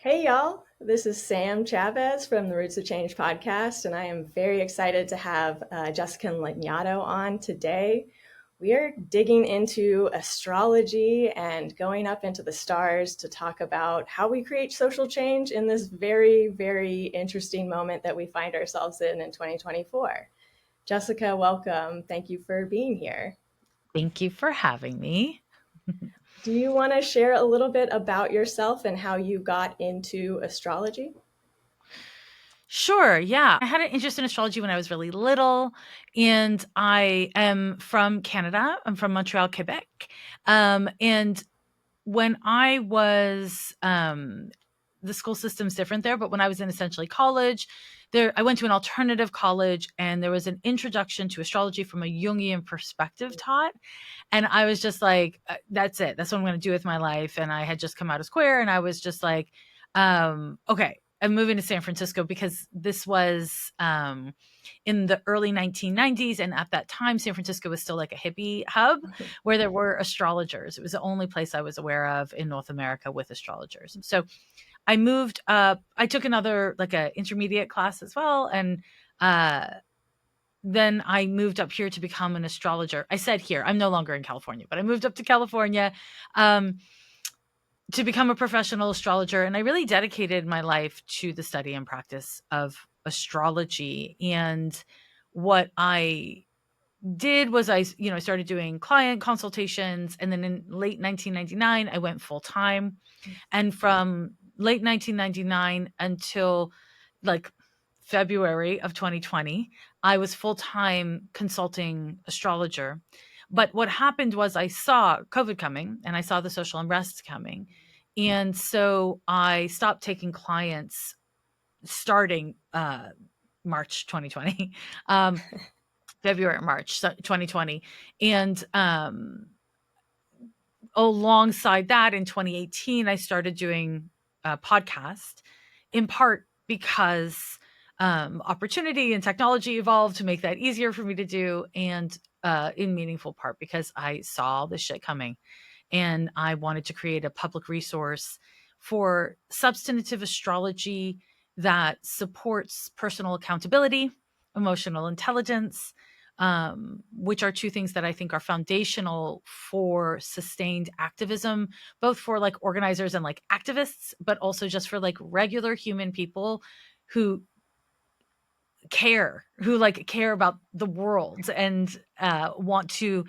Hey, y'all. This is Sam Chavez from the Roots of Change podcast, and I am very excited to have Jessica Lanyadoo on today. We are digging into astrology and going up into the stars to talk about how we create social change in this very, very interesting moment that we find ourselves in 2024. Jessica, welcome. Thank you for being here. Thank you for having me. Do you want to share a little bit about yourself and how you got into astrology? Sure, yeah. I had an interest in astrology when I was really little, and I am from Canada. I'm from Montreal, Quebec. And when I was the school system's different there, but when I was in essentially college, I went to an alternative college and there was an introduction to astrology from a Jungian perspective taught. And I was just like, that's it. That's what I'm going to do with my life. And I had just come out as queer and I was just like, okay, I'm moving to San Francisco because this was in the early 1990s. And at that time, San Francisco was still like a hippie hub where there were astrologers. It was the only place I was aware of in North America with astrologers. So I moved up. I took another like a intermediate class as well, and uh, then I moved up here to become an astrologer. I said here, I'm no longer in California, but I moved up to California um, to become a professional astrologer, and I really dedicated my life to the study and practice of astrology. And what I did was I started doing client consultations, and then in late 1999 I went full time, and from late 1999 until like February of 2020 I was full time consulting astrologer. But what happened was I saw COVID coming and I saw the social unrest coming, and so I stopped taking clients starting March 2020. February, March 2020. And alongside that, in 2018, I started doing a podcast, in part because opportunity and technology evolved to make that easier for me to do, and in meaningful part because I saw this shit coming and I wanted to create a public resource for substantive astrology that supports personal accountability, emotional intelligence, which are two things that I think are foundational for sustained activism, both for like organizers and like activists, but also just for like regular human people who care about the world and want to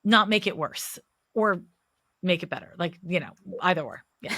not make it worse or make it better. Like, either or. Yeah.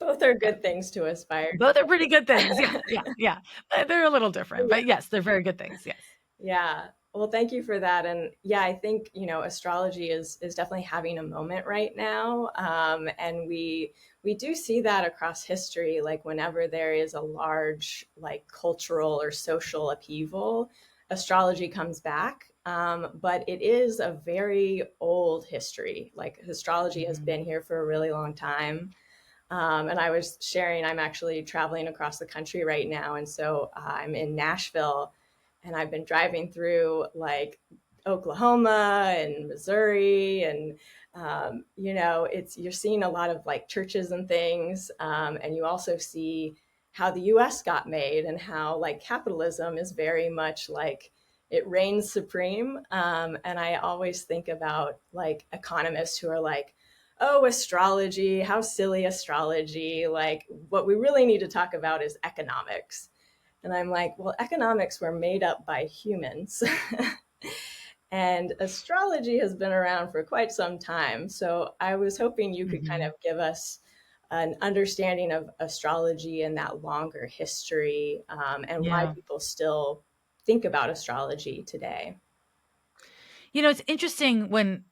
Both are Yeah. good things to aspire Both are pretty good things. Yeah. Yeah. Yeah. They're a little different, to. but yes, they're very good things. Yes. Yeah. Well, thank you for that. And yeah, I think, astrology is definitely having a moment right now. And we do see that across history, like whenever there is a large like cultural or social upheaval, astrology comes back. But it is a very old history. Like astrology has Mhm. been here for a really long time. And I was sharing, I'm actually traveling across the country right now. And so I'm in Nashville and I've been driving through like Oklahoma and Missouri. And, it's, you're seeing a lot of like churches and things. And you also see how the US got made and how like capitalism is very much like it reigns supreme. And I always think about like economists who are like, oh, astrology, how silly astrology. Like, what we really need to talk about is economics. And I'm like, well, economics were made up by humans. And astrology has been around for quite some time. So I was hoping you could kind of Mhm. give us an understanding of astrology and that longer history, and why Yeah. people still think about astrology today. It's interesting when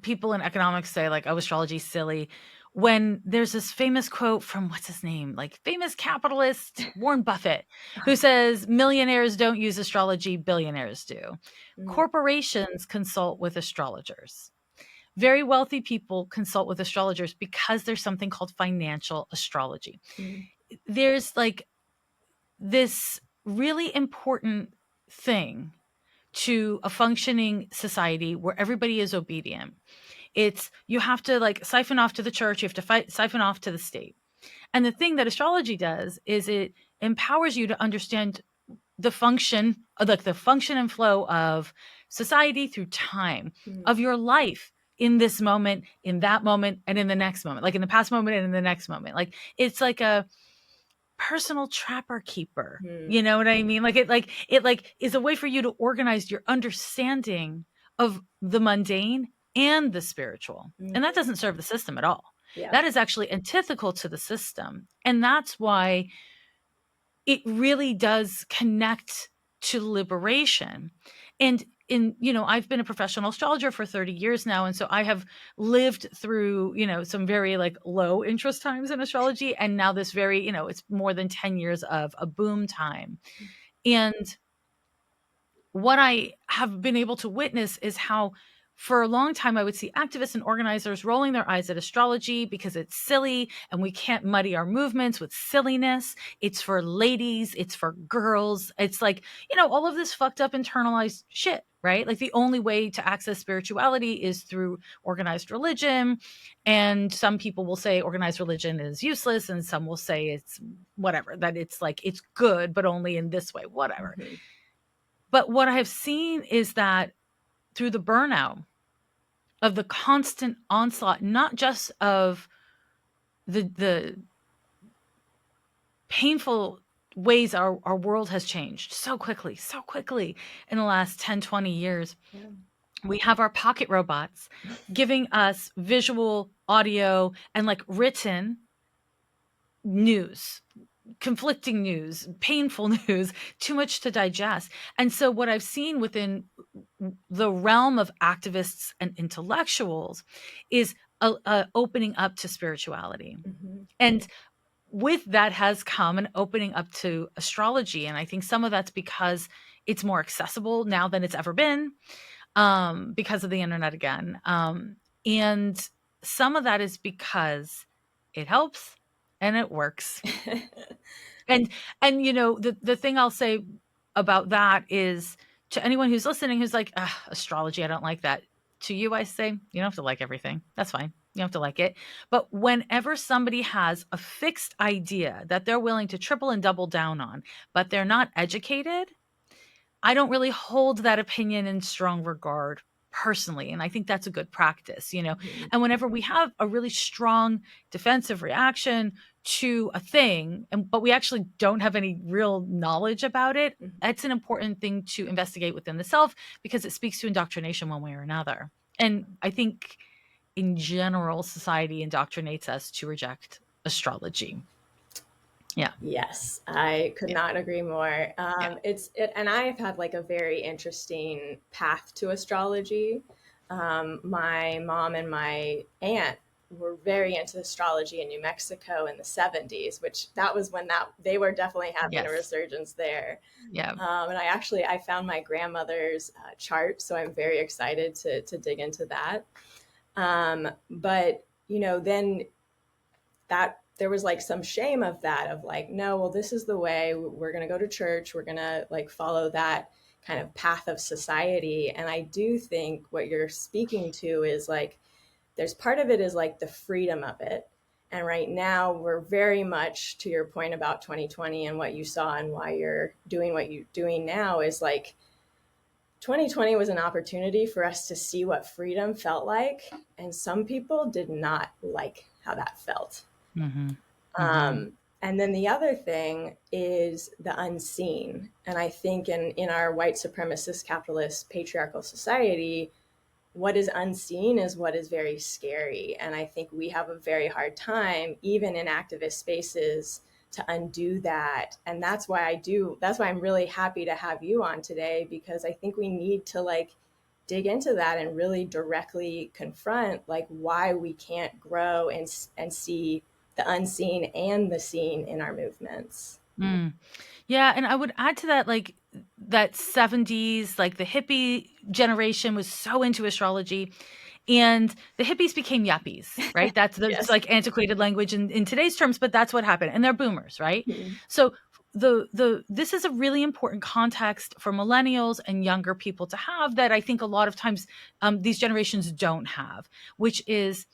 people in economics say like, "Oh, astrology's silly." When there's this famous quote from what's his name, like famous capitalist Warren Buffett, who says, "Millionaires don't use astrology, billionaires do." Mm, Corporations consult with astrologers. Very wealthy people consult with astrologers because there's something called financial astrology. mm, There's like this really important thing to a functioning society where everybody is obedient It's you have to like siphon off to the church, you have to siphon off to the state. And the thing that astrology does is it empowers you to understand the function, like the function and flow of society through time, Mm-hmm. of your life in this moment, in that moment, and in the next moment, like in the past moment and in the next moment. Like it's like a personal trapper keeper. You know what I mean? Like it is a way for you to organize your understanding of the mundane and the spiritual. And that doesn't serve the system at all. Yeah. That is actually antithetical to the system. And that's why it really does connect to liberation. And I've been a professional astrologer for 30 years now. And so I have lived through, some very like low interest times in astrology. And now this very, it's more than 10 years of a boom time. And what I have been able to witness is how for a long time I would see activists and organizers rolling their eyes at astrology because it's silly and we can't muddy our movements with silliness. It's for ladies, it's for girls. It's like, all of this fucked up internalized shit, right? Like the only way to access spirituality is through organized religion. And some people will say organized religion is useless and some will say it's whatever, that it's like it's good, but only in this way, whatever. Mm-hmm. But what I have seen is that through the burnout of the constant onslaught, not just of the painful ways our world has changed so quickly in the last 10, 20 years. Yeah. We have our pocket robots giving us visual, audio, and like written news, conflicting news, painful news, too much to digest. And so what I've seen within the realm of activists and intellectuals is a opening up to spirituality. Mm-hmm. And with that has come an opening up to astrology. And I think some of that's because it's more accessible now than it's ever been, because of the internet again. And some of that is because it helps and it works. and the thing I'll say about that is to anyone who's listening who's like, astrology, I don't like that. To you, I say, you don't have to like everything. That's fine. You don't have to like it. But whenever somebody has a fixed idea that they're willing to triple and double down on, but they're not educated, I don't really hold that opinion in strong regard personally. And I think that's a good practice, Mm-hmm. And whenever we have a really strong defensive reaction to a thing, but we actually don't have any real knowledge about it, mm-hmm. That's an important thing to investigate within the self because it speaks to indoctrination one way or another. And I think in general, society indoctrinates us to reject astrology. Yeah. Yes, I could not agree more. And I've had like a very interesting path to astrology. My mom and my aunt were very into astrology in New Mexico in the 70s, which that was when they were definitely having a resurgence there. Yeah. And I found my grandmother's chart, so I'm very excited to dig into that. But then that there was like some shame of that, of like, no, well, this is the way we're going to go to church. We're going to like follow that kind of path of society. And I do think what you're speaking to is like, there's part of it is like the freedom of it. And right now we're very much to your point about 2020 and what you saw and why you're doing what you're doing now is like 2020 was an opportunity for us to see what freedom felt like. And some people did not like how that felt. Mm-hmm. And then the other thing is the unseen. And I think in our white supremacist, capitalist, patriarchal society, what is unseen is what is very scary. And I think we have a very hard time, even in activist spaces, to undo that. And that's why I'm really happy to have you on today, because I think we need to like dig into that and really directly confront like why we can't grow and see the unseen and the seen in our movements. Mm. Yeah. And I would add to that, like that 70s, like the hippie generation was so into astrology and the hippies became yuppies, right? That's yes. Like antiquated language in today's terms, but that's what happened. And they're boomers, right? Mm-hmm. So this is a really important context for millennials and younger people to have, that I think a lot of times these generations don't have, which is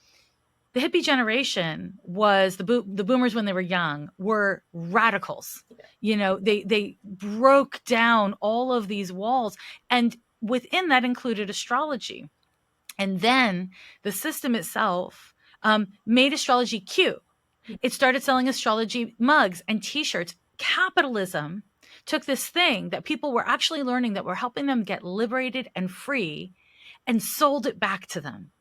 the hippie generation was the boomers when they were young were radicals. Yeah. You know, they broke down all of these walls, and within that included astrology. And then the system itself made astrology cute. It started selling astrology mugs and t-shirts. Capitalism took this thing that people were actually learning that were helping them get liberated and free, and sold it back to them.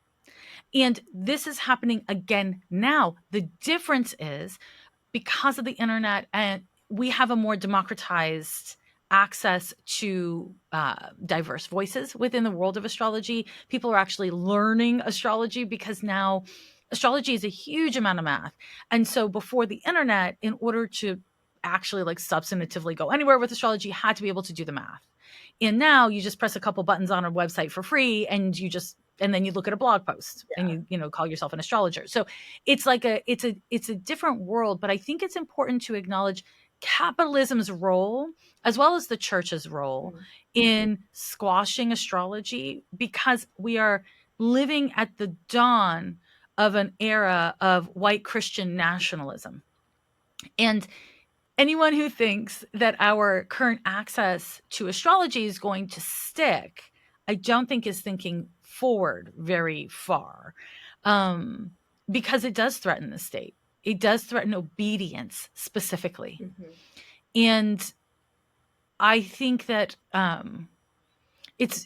And this is happening again now. The difference is, because of the internet, and we have a more democratized access to diverse voices within the world of astrology. People are actually learning astrology because now astrology is a huge amount of math. And so before the internet, in order to actually like substantively go anywhere with astrology, you had to be able to do the math. And now you just press a couple buttons on a website for free, and then you look at a blog post and Yeah. you know, call yourself an astrologer. So it's like it's a different world. But I think it's important to acknowledge capitalism's role as well as the church's role Mm-hmm. in squashing astrology, because we are living at the dawn of an era of white Christian nationalism. And anyone who thinks that our current access to astrology is going to stick, I don't think is thinking forward very far, um, because it does threaten the state. It does threaten obedience specifically. Mm-hmm. And I think that it's,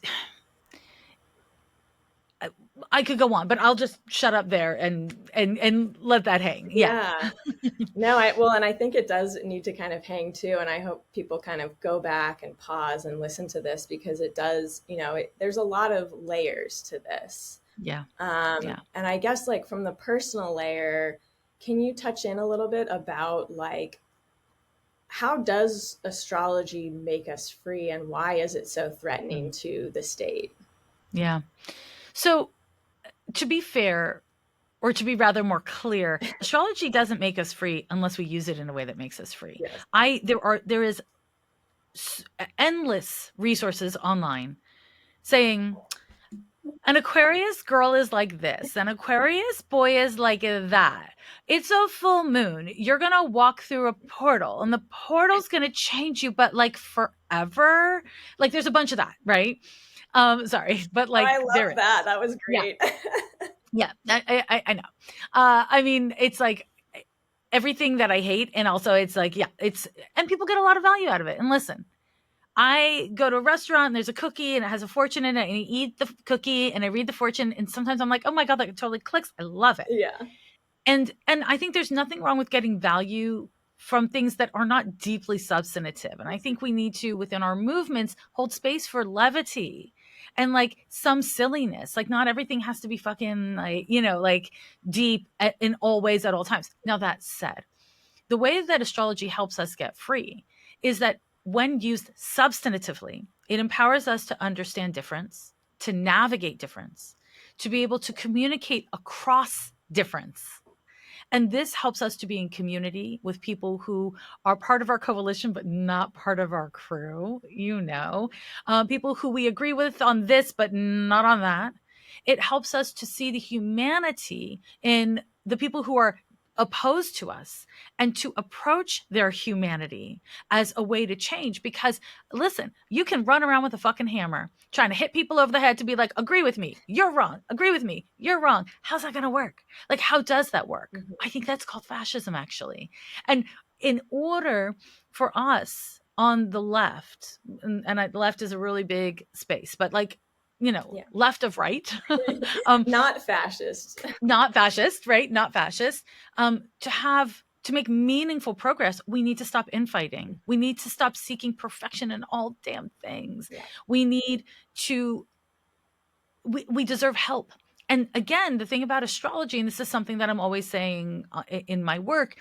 I could go on, but I'll just shut up there and let that hang. Yeah. Yeah. No, well, and I think it does need to kind of hang too. And I hope people kind of go back and pause and listen to this, because it does, there's a lot of layers to this. Yeah. Yeah. And I guess, like, from the personal layer, can you touch in a little bit about, like, how does astrology make us free, and why is it so threatening Mm. to the state? Yeah. So to be fair, or to be rather more clear, astrology doesn't make us free unless we use it in a way that makes us free. Yes. There is endless resources online saying an Aquarius girl is like this, an Aquarius boy is like that. It's a full moon. You're going to walk through a portal, and the portal's going to change you, but like forever. Like, there's a bunch of that, right? Sorry, but Oh, I like there love is. that. That was Yeah. great. Yeah, I know. I mean, it's like everything that I hate, and also it's like, yeah, and people get a lot of value out of it. And listen, I go to a restaurant and there's a cookie and it has a fortune in it, and I eat the cookie and I read the fortune, and sometimes I'm like, oh my god, that totally clicks. I love it. Yeah. And I think there's nothing wrong with getting value from things that are not deeply substantive. And I think we need to, within our movements, hold space for levity and like some silliness. Like, not everything has to be fucking like, like deep in all ways at all times. Now, that said, the way that astrology helps us get free is that when used substantively, it empowers us to understand difference, to navigate difference, to be able to communicate across difference. And this helps us to be in community with people who are part of our coalition, but not part of our crew, people who we agree with on this, but not on that. It helps us to see the humanity in the people who are opposed to us, and to approach their humanity as a way to change. Because listen, you can run around with a fucking hammer trying to hit people over the head to be like, agree with me, you're wrong, agree with me, you're wrong. How's that going to work? Like, how does that work? Mm-hmm. I think that's called fascism, actually. And in order for us on the left, the left is a really big space, but like, Yeah. left of right, Not fascist. not fascist, right? Not fascist. To make meaningful progress, we need to stop infighting. We need to stop seeking perfection in all damn things. Yeah. We need to, we deserve help. And again, the thing about astrology, and this is something that I'm always saying in my work,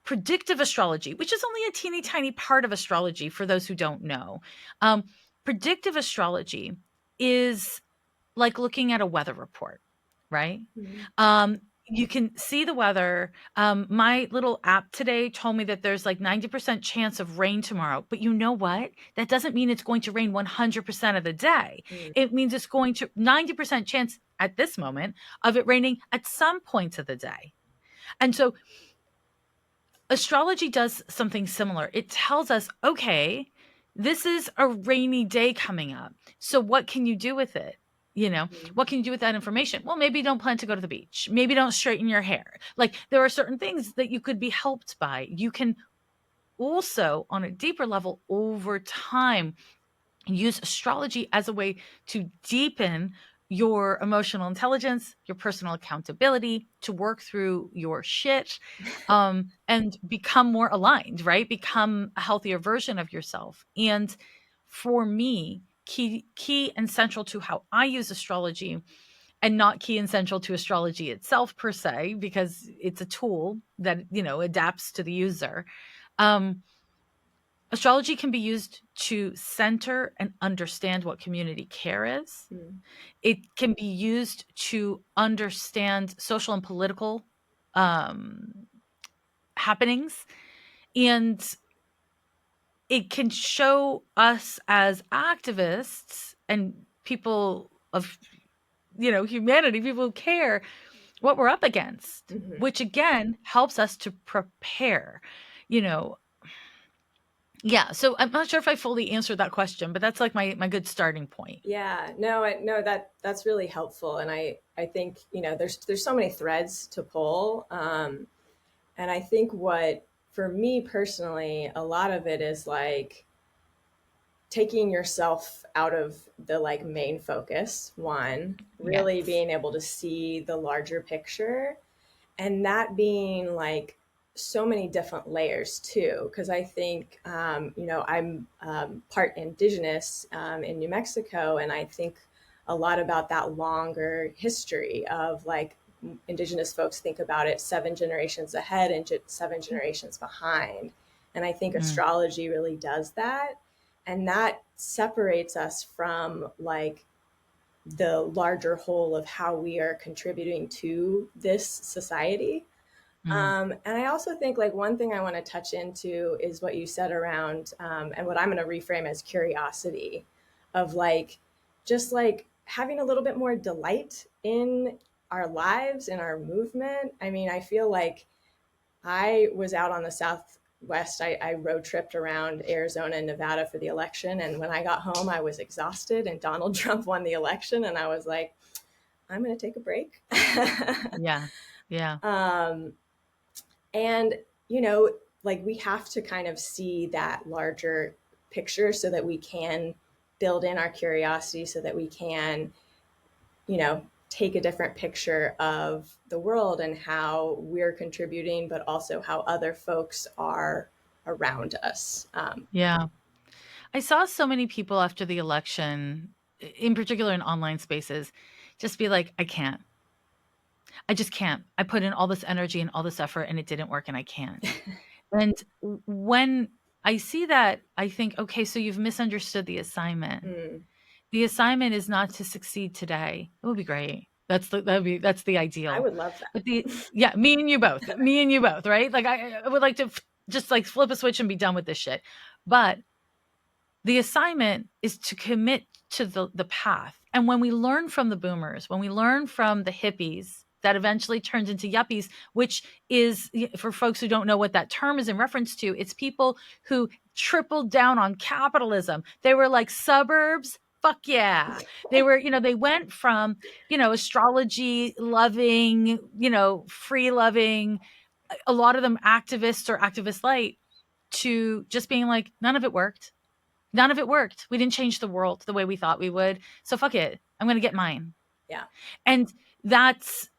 predictive astrology, which is only a teeny tiny part of astrology for those who don't know. Predictive astrology is like looking at a weather report, right? Mm-hmm. You can see the weather. My little app today told me that there's like 90% chance of rain tomorrow. But you know what? That doesn't mean it's going to rain 100% of the day. Mm, It means it's going to 90% chance at this moment of it raining at some points of the day. And so astrology does something similar. It tells us, okay, this is a rainy day coming up. So what can you do with it? You know, mm, what can you do with that information? Well, maybe don't plan to go to the beach. Maybe don't straighten your hair. Like there are certain things that you could be helped by. You can also, on a deeper level, over time, use astrology as a way to deepen your emotional intelligence, your personal accountability, to work through your shit, and become more aligned, right? Become a healthier version of yourself. And for me, key and central to how I use astrology, and not key and central to astrology itself per se, because it's a tool that adapts to the user. Um, Astrology can be used to center and understand what community care is. mm, It can be used to understand social and political um, happenings. And it can show us as activists and people of humanity, people who care, what we're up against, mhm. which again helps us to prepare. You know, Yeah, so I'm not sure if I fully answered that question, but that's like my good starting point. Yeah, no, no, that's really helpful, and I think there's so many threads to pull, and I think what for me personally, a lot of it is like taking yourself out of the like main focus. One, really Yes. being able to see the larger picture, and that being like so many different layers too, because I think I'm part indigenous in New Mexico, and I think a lot about that longer history of like indigenous folks think about it 7 generations ahead and 7 generations behind, and I think Mm, astrology really does that, and that separates us from like the larger whole of how we are contributing to this society. mm, And I also think like one thing I want to touch into is what you said around, and what I'm going to reframe as curiosity, of like just like having a little bit more delight in our lives, in our movement. I mean, I feel like I was out on the Southwest. I road tripped around Arizona and Nevada for the election. And when I got home, I was exhausted, and Donald Trump won the election. And I was like, I'm going to take a break. yeah. Yeah. um, and, you know, like we have to kind of see that larger picture so that we can build in our curiosity, so that we can, take a different picture of the world and how we're contributing, but also how other folks are around us. Yeah. I saw so many people after the election, in particular in online spaces, just be like, I can't. I just can't. I put in all this energy and all this effort and it didn't work and I can't. And when I see that, I think, okay, so you've misunderstood the assignment. Mm, The assignment is not to succeed today. It would be great. That's the I ideal. would love But that. the yeah, me and you both, right? Like I would like to just like flip a switch and be done with this shit. But the assignment is to commit to the path. And when we learn from the boomers, when we learn from the hippies that eventually turned into yuppies, which is, for folks who don't know what that term is in reference to, it's people who tripled down on capitalism. They were like suburbs. Fuck yeah. They were, they went from, astrology loving, free loving, a lot of them activists or activist light, to just being like, none of it worked. None of it worked. We didn't change the world the way we thought we would. So fuck it. I'm going to get mine. Yeah. And that's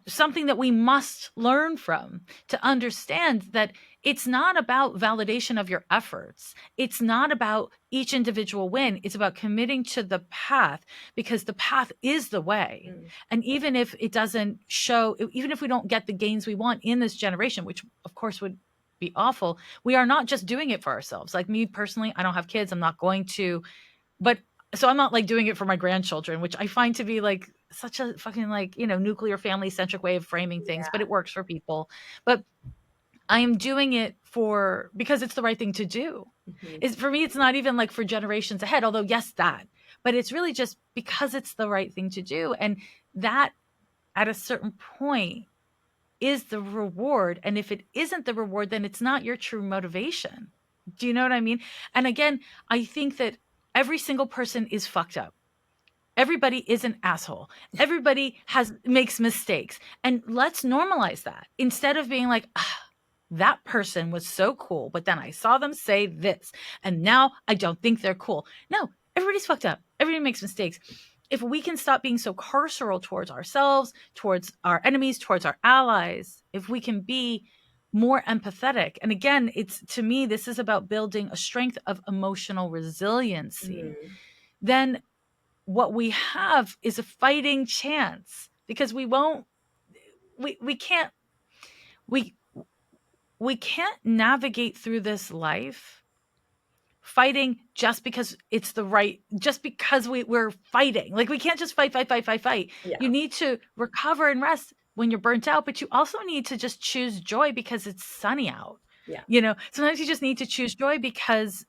something that we must learn from, to understand that it's not about validation of your efforts. It's not about each individual win. It's about committing to the path, because the path is the way. Mm, And even if it doesn't show, even if we don't get the gains we want in this generation, which of course would be awful, we are not just doing it for ourselves. Like me personally, I don't have kids. I'm not going to, but so I'm not like doing it for my grandchildren, which I find to be like such a fucking like, nuclear family centric way of framing things, but Yeah. it works for people. But I am doing it because it's the right thing to do. Hmm. Is for me, it's not even like for generations ahead, although yes, that, but it's really just because it's the right thing to do. And that at a certain point is the reward. And if it isn't the reward, then it's not your true motivation. Do you know what I mean? And again, I think that every single person is fucked up. Everybody is an asshole. Everybody makes mistakes. And let's normalize that instead of being like, that person was so cool, but then I saw them say this, and now I don't think they're cool. No, everybody's fucked up. Everybody makes mistakes. If we can stop being so carceral towards ourselves, towards our enemies, towards our allies, if we can be more empathetic. And again, to me, this is about building a strength of emotional resiliency. Hmm. Then what we have is a fighting chance because we can't we we can't navigate through this life fighting just because just because we're fighting. Like we can't just fight, fight, fight, fight, fight. Yeah. You need to recover and rest when you're burnt out, but you also need to just choose joy because it's sunny out. Yeah. Sometimes you just need to choose joy because,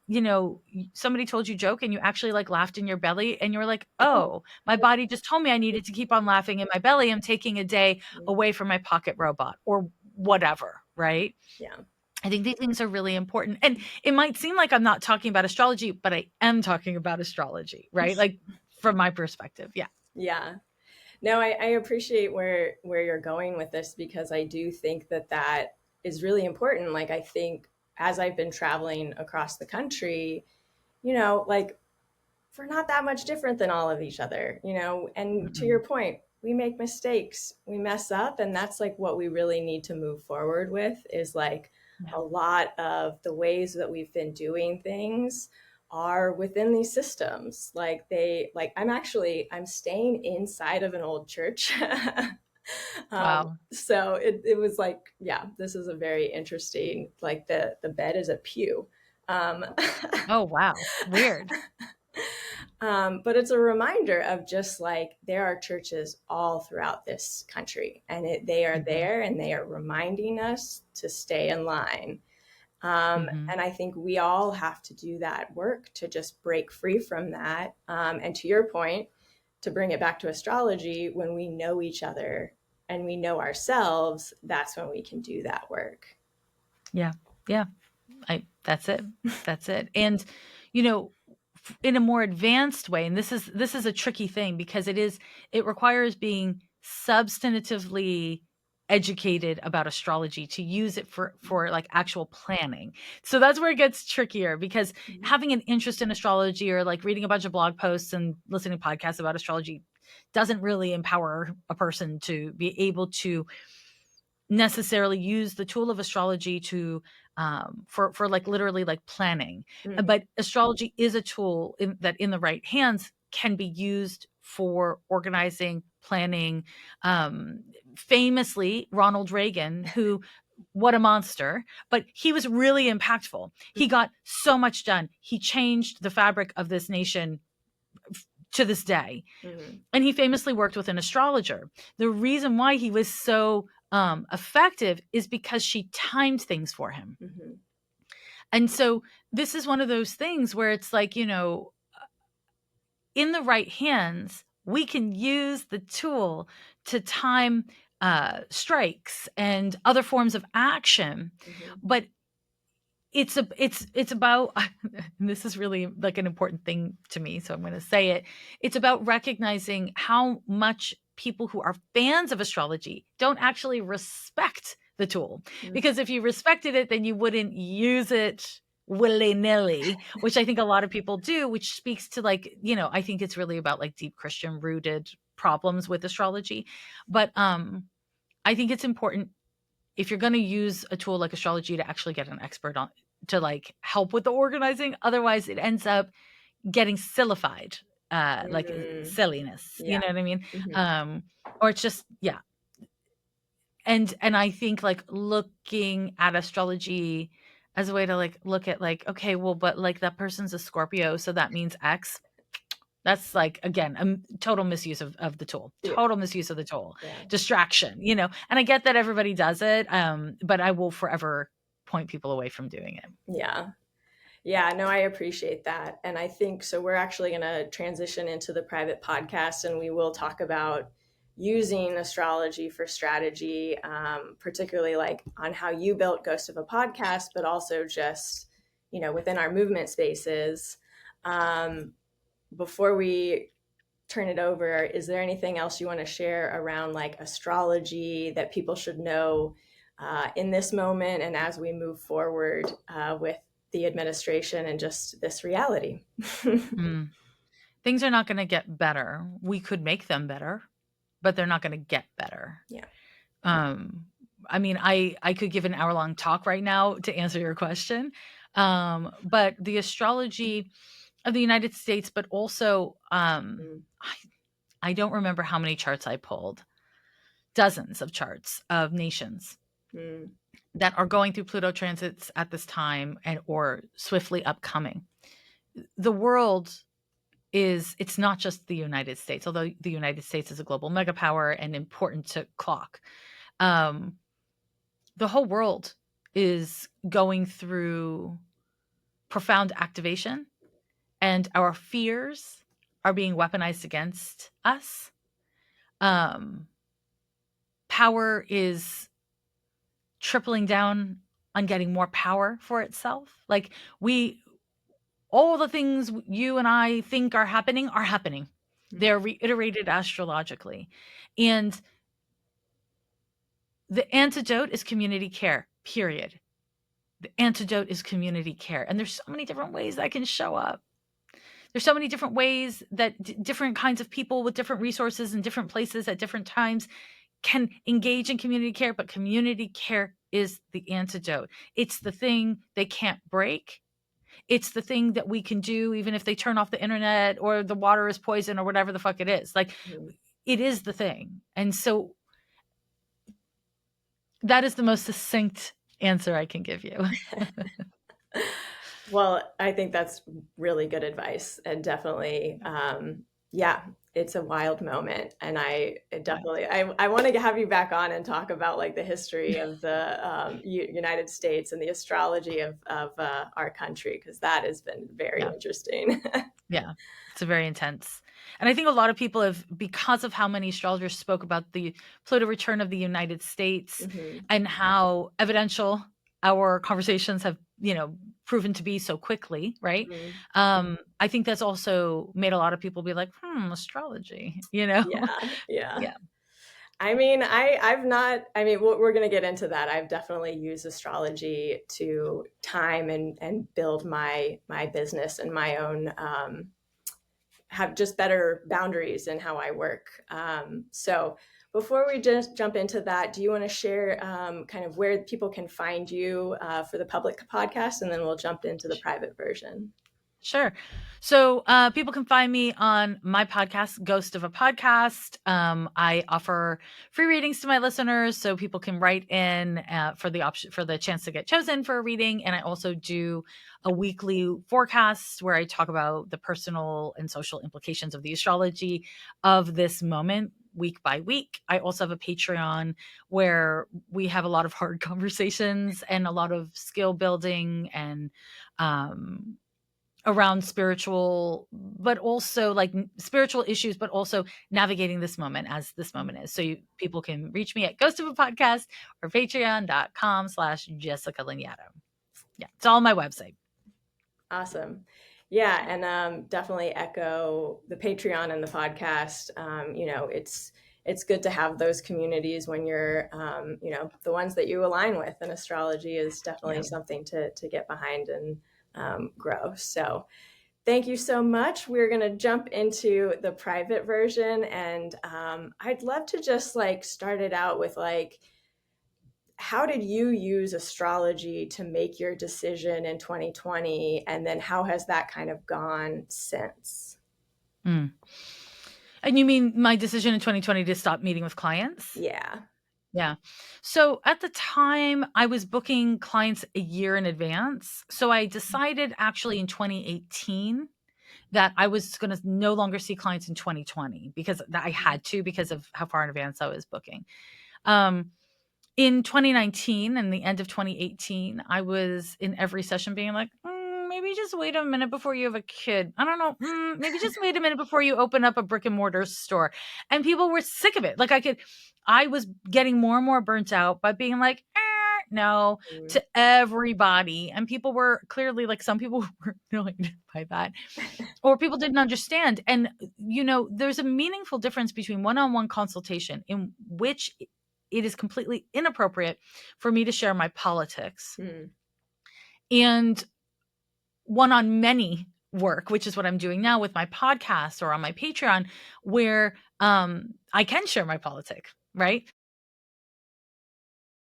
somebody told you a joke and you actually like laughed in your belly and you were like, oh, my body just told me I needed to keep on laughing in my belly. I'm taking a day away from my pocket robot or whatever, right? Yeah. I think these things are really important. And it might seem like I'm not talking about astrology, but I am talking about astrology, right? Like from my perspective. Yeah. Yeah. No, I appreciate where you're going with this because I do think that is really important. Like I think as I've been traveling across the country, like we're not that much different than all of each other, and to your Mm-mm. point, we make mistakes, we mess up, and that's like what we really need to move forward with is like Yeah. a lot of the ways that we've been doing things are within these systems. I'm staying inside of an old church. Wow. So it was like, yeah, this is a very interesting, like the bed is a pew. um, Oh, wow. Weird. but it's a reminder of just like there are churches all throughout this country, and they are Mm-hmm. there and they are reminding us to stay in line. Mm-hmm. And I think we all have to do that work to just break free from that. And to your point, to bring it back to astrology, when we know each other and we know ourselves, that's when we can do that work. Yeah. Yeah. That's it. That's it. And, you know, in a more advanced way, and this is a tricky thing because it requires being substantively educated about astrology to use it for like actual planning. So that's where it gets trickier because Mhm. having an interest in astrology or like reading a bunch of blog posts and listening to podcasts about astrology doesn't really empower a person to be able to necessarily use the tool of astrology to for like literally like planning. Mhm. But astrology is a tool that in the right hands can be used for organizing, planning. Famously, Ronald Reagan, who what a monster, but he was really impactful. He got so much done. He changed the fabric of this nation to this day. Mhm. And he famously worked with an astrologer. The reason why he was so effective is because she timed things for him. Mhm. And so this is one of those things where it's like, in the right hands, we can use the tool to time strikes and other forms of action. Mhm. But it's about and this is really like an important thing to me, so I'm going to say it. It's about recognizing how much people who are fans of astrology don't actually respect the tool, Mhm. because if you respected it, then you wouldn't use it willy-nilly, which I think a lot of people do, which speaks to like, I think it's really about like deep Christian rooted problems with astrology. But I think it's important, if you're going to use a tool like astrology, to actually get an expert on to like help with the organizing. Otherwise it ends up getting sillified, like Mhm. silliness, you Yeah. know what I mean? Mhm. um or it's just, yeah. And I think like looking at astrology as a way to like look at like, okay, well, but like that person's a Scorpio, so that means X. That's like, again, a total misuse of the tool. Yeah. Total misuse of the tool. Yeah. Distraction, and I get that everybody does it, but I will forever point people away from doing it. Yeah. Yeah, no, I appreciate that. And I think so. We're actually going to transition into the private podcast, and we will talk about using astrology for strategy, particularly like on how you built Ghost of a Podcast, but also just, within our movement spaces. Um, Before we turn it over, is there anything else you want to share around like astrology that people should know in this moment and as we move forward with the administration and just this reality? Mm. Things are not going to get better. We could make them better, but they're not going to get better. Yeah. Um, I mean, I could give an hour-long talk right now to answer your question. But the astrology of the United States, but also, Mm, I don't remember how many charts I pulled. Dozens of charts of nations mm, that are going through Pluto transits at this time and or swiftly upcoming. The world it's not just the United States, although the United States is a global megapower and important to clock. Um, the whole world is going through profound activation, and our fears are being weaponized against us. Um, Power is tripling down on getting more power for itself. Like all the things you and I think are happening are happening. mm. They're reiterated astrologically. And the antidote is community care, period. The antidote is community care. And there's so many different ways that can show up. There's so many different ways that different kinds of people with different resources in different places at different times can engage in community care, but community care is the antidote. It's the thing they can't break. It's the thing that we can do even if they turn off the internet or the water is poison or whatever the fuck it is. Like, Mm. it is the thing. And so that is the most succinct answer I can give you. Well, I think that's really good advice, and definitely, yeah, it's a wild moment, and I Yeah. definitely I want to have you back on and talk about like the history of the United States and the astrology of our country, because that has been very Yeah. interesting. Yeah. It's a very intense. And I think a lot of people have, because of how many astrologers spoke about the Pluto return of the United States Hmm. and how evidential our conversations have, proven to be so quickly, right? Hmm. I think that's also made a lot of people be like, astrology, Yeah, yeah. Yeah. I mean, I've not. I mean, we're going to get into that. I've definitely used astrology to time and build my business and my own have just better boundaries in how I work. So before we just jump into that, do you want to share kind of where people can find you for the public podcast, and then we'll jump into the private version? Sure. So people can find me on my podcast, Ghost of a Podcast. I offer free readings to my listeners, so people can write in for the option for the chance to get chosen for a reading. And I also do a weekly forecast where I talk about the personal and social implications of the astrology of this moment week by week. I also have a Patreon where we have a lot of hard conversations and a lot of skill building and um, around spiritual, but also like spiritual issues, but also navigating this moment as this moment is. So people can reach me at Ghost of a Podcast or patreon.com/Jessica Lanyadoo. Yeah, it's all on my website. Awesome. Yeah, and definitely echo the Patreon and the podcast. It's good to have those communities when you're the ones that you align with, and astrology is definitely Yeah. something to get behind and grow. So thank you so much. We're going to jump into the private version, and I'd love to just like start it out with like, how did you use astrology to make your decision in 2020, and then how has that kind of gone since? Mm. And you mean my decision in 2020 to stop meeting with clients? Yeah. Yeah. So at the time, I was booking clients a year in advance. So I decided actually in 2018 that I was going to no longer see clients in 2020 because I had to, because of how far in advance I was booking. In 2019 and the end of 2018, I was in every session being like, maybe just wait a minute before you have a kid. I don't know. Maybe just wait a minute before you open up a brick and mortar store. And people were sick of it. Like I was getting more and more burnt out by being like, no, to everybody. And people were clearly, like, some people were annoyed by that, or people didn't understand. And, there's a meaningful difference between one-on-one consultation, in which it is completely inappropriate for me to share my politics, and one-on-many work, which is what I'm doing now with my podcast or on my Patreon, where I can share my politics, right?